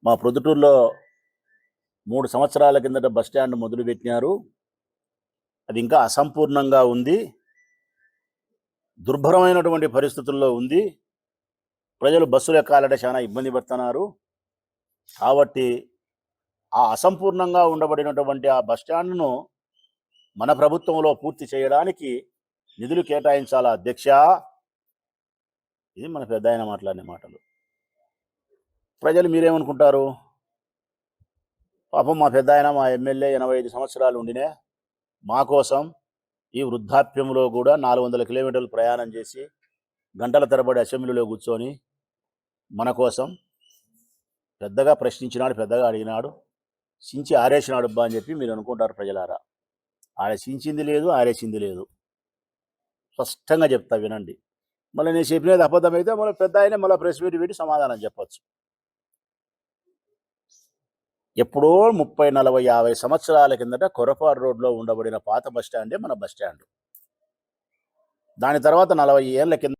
మా ప్రొద్దుటూరులో 3 సంవత్సరాల కిందట బస్టాండ్ మొదలుపెట్టినారు. అది ఇంకా అసంపూర్ణంగా ఉంది. దుర్భరమైనటువంటి పరిస్థితుల్లో ఉంది. ప్రజలు బస్సులు ఎక్కాలంటే చాలా ఇబ్బంది పడుతున్నారు. కాబట్టి ఆ అసంపూర్ణంగా ఉండబడినటువంటి ఆ బస్టాండ్ను మన ప్రభుత్వంలో పూర్తి చేయడానికి నిధులు కేటాయించాలా అధ్యక్ష. ఇది మన పెద్ద ఆయన మాట్లాడిన మాటలు. ప్రజలు మీరేమనుకుంటారు? పాపం మా పెద్ద ఆయన, మా ఎమ్మెల్యే 85 సంవత్సరాలు ఉండినే మా కోసం ఈ వృద్ధాప్యంలో కూడా 400 కిలోమీటర్లు ప్రయాణం చేసి గంటల తరబడి అసెంబ్లీలో కూర్చొని మన కోసం పెద్దగా ప్రశ్నించినాడు, పెద్దగా అడిగినాడు, సించి ఆరేసినాడు అబ్బా అని చెప్పి మీరు అనుకుంటారు ప్రజలారా. ఆడ సించింది లేదు, ఆరేసింది లేదు. స్పష్టంగా చెప్తా వినండి. మళ్ళీ నేను చెప్పినది అబద్ధమైతే మళ్ళీ పెద్ద ఆయన మళ్ళీ ప్రెస్ మీట్ పెట్టి సమాధానం చెప్పచ్చు. ఎప్పుడో 30, 40, 50 సంవత్సరాల కిందట కొరపాడు రోడ్లో ఉండబడిన పాత బస్టాండే మన బస్టాండ్. దాని తర్వాత 40 ఏళ్ల కింద